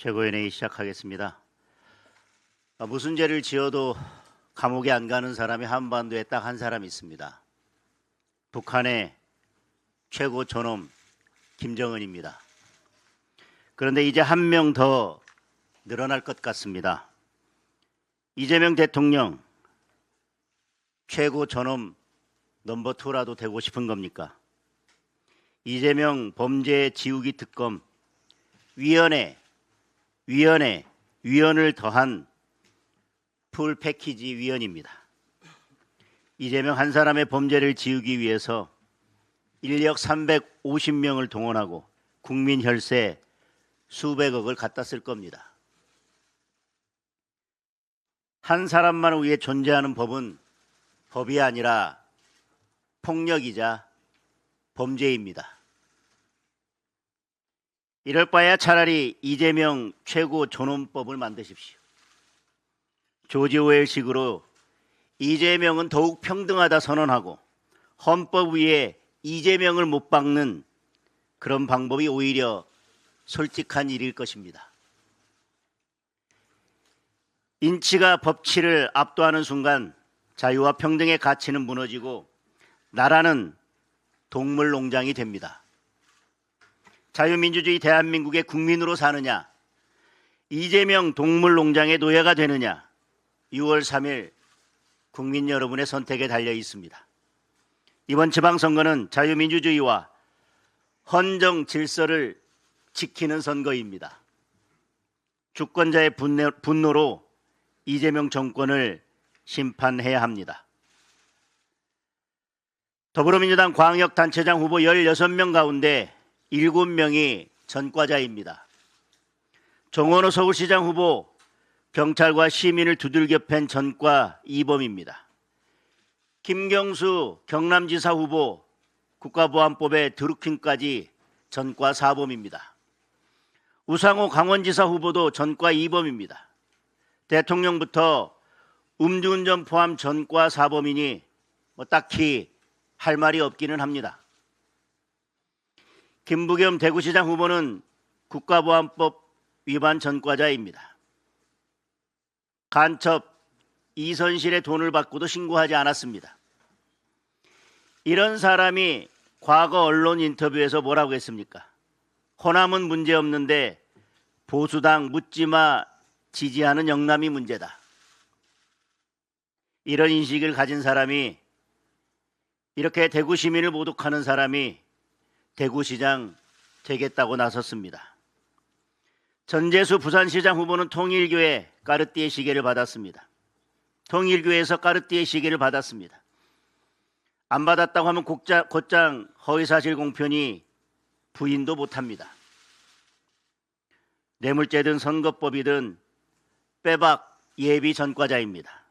최고위원회의 시작하겠습니다. 무슨 죄를 지어도 감옥에 안 가는 사람이 한반도에 딱 한 사람 있습니다. 북한의 최고 존엄 김정은입니다. 그런데 이제 한 명 더 늘어날 것 같습니다. 이재명 대통령 최고 존엄 넘버 2라도 되고 싶은 겁니까? 이재명 범죄 지우기 특검 위원을 더한 풀 패키지 위원입니다. 이재명 한 사람의 범죄를 지우기 위해서 인력 350명을 동원하고 국민 혈세 수백억을 갖다 쓸 겁니다. 한 사람만을 위해 존재하는 법은 법이 아니라 폭력이자 범죄입니다. 이럴 바에야 차라리 이재명 최고 존엄법을 만드십시오. 조지 오웰식으로 이재명은 더욱 평등하다 선언하고 헌법 위에 이재명을 못 박는 그런 방법이 오히려 솔직한 일일 것입니다. 인치가 법치를 압도하는 순간 자유와 평등의 가치는 무너지고 나라는 동물농장이 됩니다. 자유민주주의 대한민국의 국민으로 사느냐, 이재명 동물농장의 노예가 되느냐, 6월 3일 국민 여러분의 선택에 달려 있습니다. 이번 지방선거는 자유민주주의와 헌정 질서를 지키는 선거입니다. 주권자의 분노로 이재명 정권을 심판해야 합니다. 더불어민주당 광역단체장 후보 16명 가운데 7명이 전과자입니다. 정원호 서울시장 후보 경찰과 시민을 두들겨 팬 전과 2범입니다. 김경수 경남지사 후보 국가보안법의 드루킹까지 전과 4범입니다. 우상호 강원지사 후보도 전과 2범입니다. 대통령부터 음주운전 포함 전과 4범이니 딱히 할 말이 없기는 합니다. 김부겸 대구시장 후보는 국가보안법 위반 전과자입니다. 간첩 이선실의 돈을 받고도 신고하지 않았습니다. 이런 사람이 과거 언론 인터뷰에서 뭐라고 했습니까? 호남은 문제없는데 보수당 묻지마 지지하는 영남이 문제다. 이런 인식을 가진 사람이, 이렇게 대구 시민을 모독하는 사람이 대구시장 되겠다고 나섰습니다. 전재수 부산시장 후보는 통일교회 까르띠에 시계를 받았습니다. 통일교회에서 까르띠에 시계를 받았습니다. 안 받았다고 하면 곧장 허위사실 공표니 부인도 못합니다. 뇌물죄든 선거법이든 빼박 예비 전과자입니다.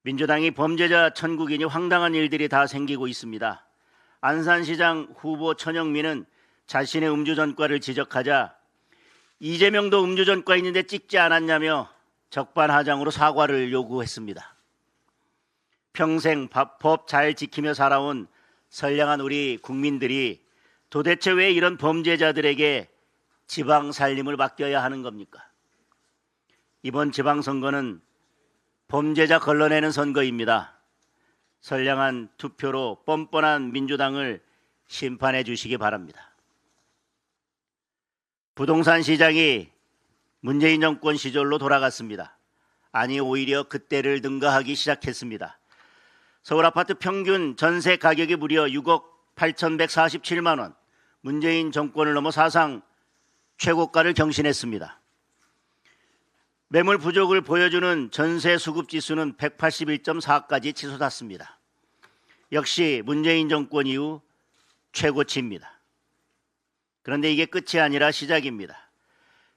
민주당이 범죄자 천국이니 황당한 일들이 다 생기고 있습니다. 안산시장 후보 천영민은 자신의 음주 전과를 지적하자 이재명도 음주 전과 있는데 찍지 않았냐며 적반하장으로 사과를 요구했습니다. 평생 법 잘 지키며 살아온 선량한 우리 국민들이 도대체 왜 이런 범죄자들에게 지방 살림을 맡겨야 하는 겁니까? 이번 지방선거는 범죄자 걸러내는 선거입니다. 선량한 투표로 뻔뻔한 민주당을 심판해 주시기 바랍니다. 부동산 시장이 문재인 정권 시절로 돌아갔습니다. 아니, 오히려 그때를 능가하기 시작했습니다. 서울 아파트 평균 전세 가격이 무려 6억 8,147만 원, 문재인 정권을 넘어 사상 최고가를 경신했습니다. 매물 부족을 보여주는 전세 수급 지수는 181.4까지 치솟았습니다. 역시 문재인 정권 이후 최고치입니다. 그런데 이게 끝이 아니라 시작입니다.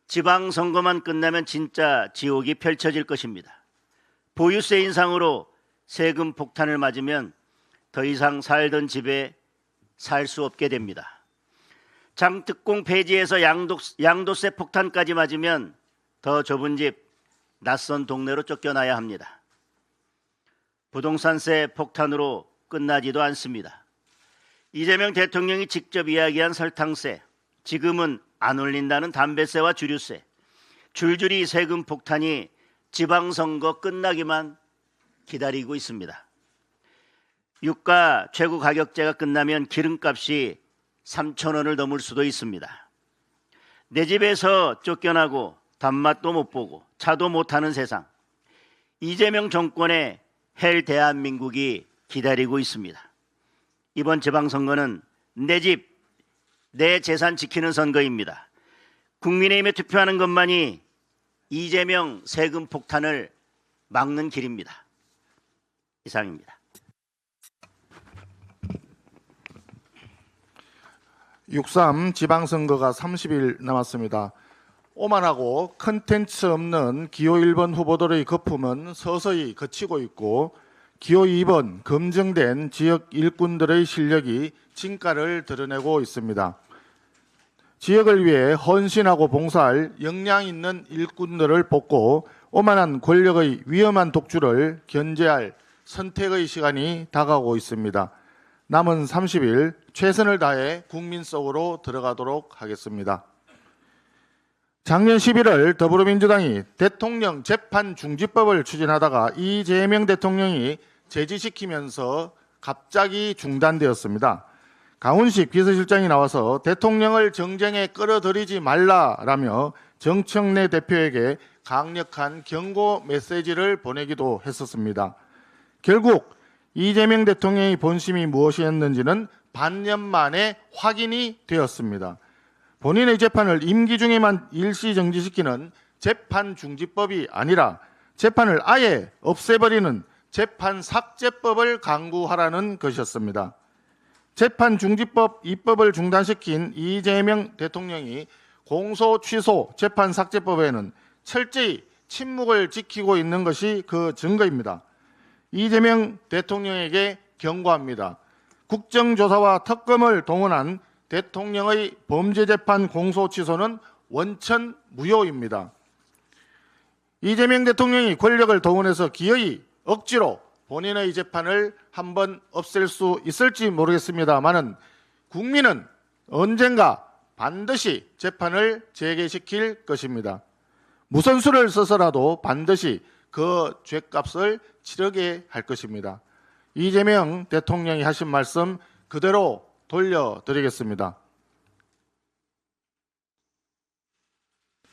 지방선거만 끝나면 진짜 지옥이 펼쳐질 것입니다. 보유세 인상으로 세금 폭탄을 맞으면 더 이상 살던 집에 살 수 없게 됩니다. 장특공 폐지에서 양도세 폭탄까지 맞으면 더 좁은 집, 낯선 동네로 쫓겨나야 합니다. 부동산세 폭탄으로 끝나지도 않습니다. 이재명 대통령이 직접 이야기한 설탕세, 지금은 안 올린다는 담배세와 주류세, 줄줄이 세금 폭탄이 지방선거 끝나기만 기다리고 있습니다. 유가 최고 가격제가 끝나면 기름값이 3,000원을 넘을 수도 있습니다. 내 집에서 쫓겨나고 단맛도 못 보고 차도 못 타는 세상, 이재명 정권의 헬 대한민국이 기다리고 있습니다. 이번 지방선거는 내 집, 내 재산 지키는 선거입니다. 국민의힘에 투표하는 것만이 이재명 세금 폭탄을 막는 길입니다. 이상입니다. 6.3 지방선거가 30일 남았습니다. 오만하고 컨텐츠 없는 기호 1번 후보들의 거품은 서서히 걷히고 있고 기호 2번 검증된 지역 일꾼들의 실력이 진가를 드러내고 있습니다. 지역을 위해 헌신하고 봉사할 역량 있는 일꾼들을 뽑고 오만한 권력의 위험한 독주를 견제할 선택의 시간이 다가오고 있습니다. 남은 30일 최선을 다해 국민 속으로 들어가도록 하겠습니다. 작년 11월 더불어민주당이 대통령 재판 중지법을 추진하다가 이재명 대통령이 제지시키면서 갑자기 중단되었습니다. 강훈식 비서실장이 나와서 대통령을 정쟁에 끌어들이지 말라라며 정청래 대표에게 강력한 경고 메시지를 보내기도 했었습니다. 결국 이재명 대통령의 본심이 무엇이었는지는 반년 만에 확인이 되었습니다. 본인의 재판을 임기 중에만 일시 정지시키는 재판 중지법이 아니라 재판을 아예 없애버리는 재판 삭제법을 강구하라는 것이었습니다. 재판 중지법 입법을 중단시킨 이재명 대통령이 공소 취소 재판 삭제법에는 철저히 침묵을 지키고 있는 것이 그 증거입니다. 이재명 대통령에게 경고합니다. 국정조사와 특검을 동원한 대통령의 범죄재판 공소 취소는 원천 무효입니다. 이재명 대통령이 권력을 동원해서 기어이 억지로 본인의 재판을 한번 없앨 수 있을지 모르겠습니다만은 국민은 언젠가 반드시 재판을 재개시킬 것입니다. 무선수를 써서라도 반드시 그 죗값을 치르게 할 것입니다. 이재명 대통령이 하신 말씀 그대로 돌려드리겠습니다.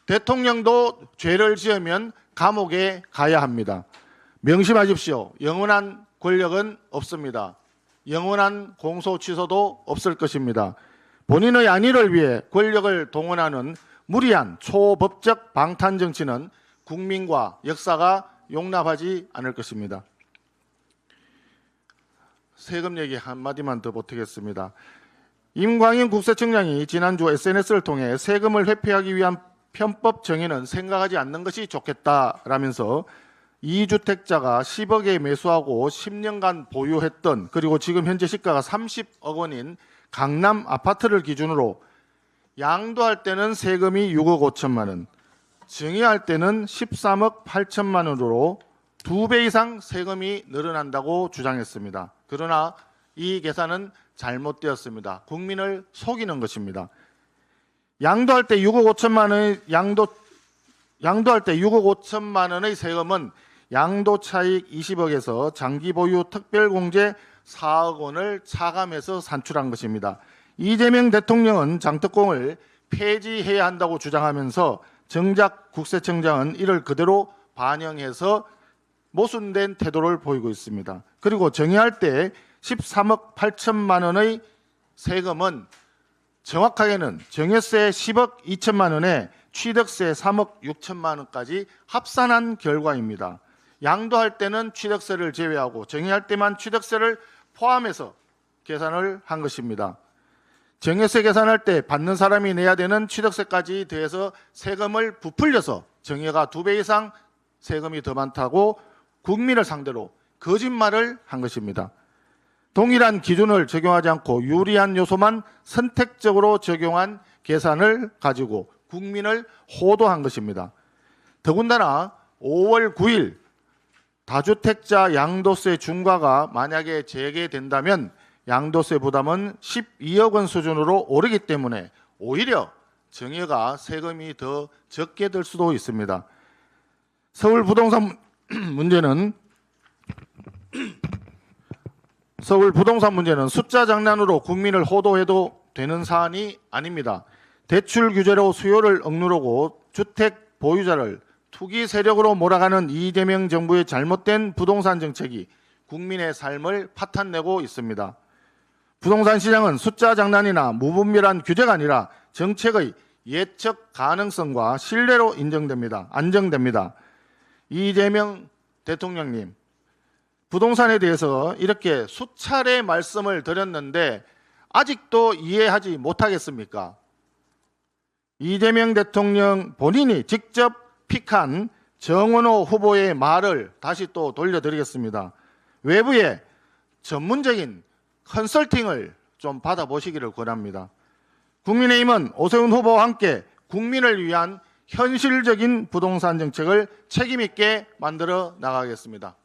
대통령도 죄를 지으면 감옥에 가야 합니다. 명심하십시오. 영원한 권력은 없습니다. 영원한 공소 취소도 없을 것입니다. 본인의 안위를 위해 권력을 동원하는 무리한 초법적 방탄 정치는 국민과 역사가 용납하지 않을 것입니다. 세금 얘기 한마디만 더 보태겠습니다. 임광인 국세청장이 지난주 SNS를 통해 세금을 회피하기 위한 편법 정의는 생각하지 않는 것이 좋겠다라면서 2주택자가 10억에 매수하고 10년간 보유했던 그리고 지금 현재 시가가 30억 원인 강남 아파트를 기준으로 양도할 때는 세금이 6억 5천만 원, 증여할 때는 13억 8천만 원으로 2배 이상 세금이 늘어난다고 주장했습니다. 그러나 이 계산은 잘못되었습니다. 국민을 속이는 것입니다. 양도할 때 6억 5천만 원의 양도할 때 6억 5천만 원의 세금은 양도 차익 20억에서 장기 보유 특별공제 4억 원을 차감해서 산출한 것입니다. 이재명 대통령은 장특공을 폐지해야 한다고 주장하면서 정작 국세청장은 이를 그대로 반영해서 모순된 태도를 보이고 있습니다. 그리고 정의할 때 13억 8천만 원의 세금은 정확하게는 증여세 10억 2천만 원에 취득세 3억 6천만 원까지 합산한 결과입니다. 양도할 때는 취득세를 제외하고 정의할 때만 취득세를 포함해서 계산을 한 것입니다. 증여세 계산할 때 받는 사람이 내야 되는 취득세까지 더해서 세금을 부풀려서 정여가 2배 이상 세금이 더 많다고 국민을 상대로 거짓말을 한 것입니다. 동일한 기준을 적용하지 않고 유리한 요소만 선택적으로 적용한 계산을 가지고 국민을 호도한 것입니다. 더군다나 5월 9일 다주택자 양도세 중과가 만약에 재개된다면 양도세 부담은 12억 원 수준으로 오르기 때문에 오히려 정여가 세금이 더 적게 들 수도 있습니다. 서울 부동산 문제는 숫자 장난으로 국민을 호도해도 되는 사안이 아닙니다. 대출 규제로 수요를 억누르고 주택 보유자를 투기 세력으로 몰아가는 이재명 정부의 잘못된 부동산 정책이 국민의 삶을 파탄내고 있습니다. 부동산 시장은 숫자 장난이나 무분별한 규제가 아니라 정책의 예측 가능성과 신뢰로 안정됩니다. 이재명 대통령님, 부동산에 대해서 이렇게 수차례 말씀을 드렸는데 아직도 이해하지 못하겠습니까? 이재명 대통령 본인이 직접 픽한 정원호 후보의 말을 다시 또 돌려드리겠습니다. 외부의 전문적인 컨설팅을 좀 받아보시기를 권합니다. 국민의힘은 오세훈 후보와 함께 국민을 위한 현실적인 부동산 정책을 책임 있게 만들어 나가겠습니다.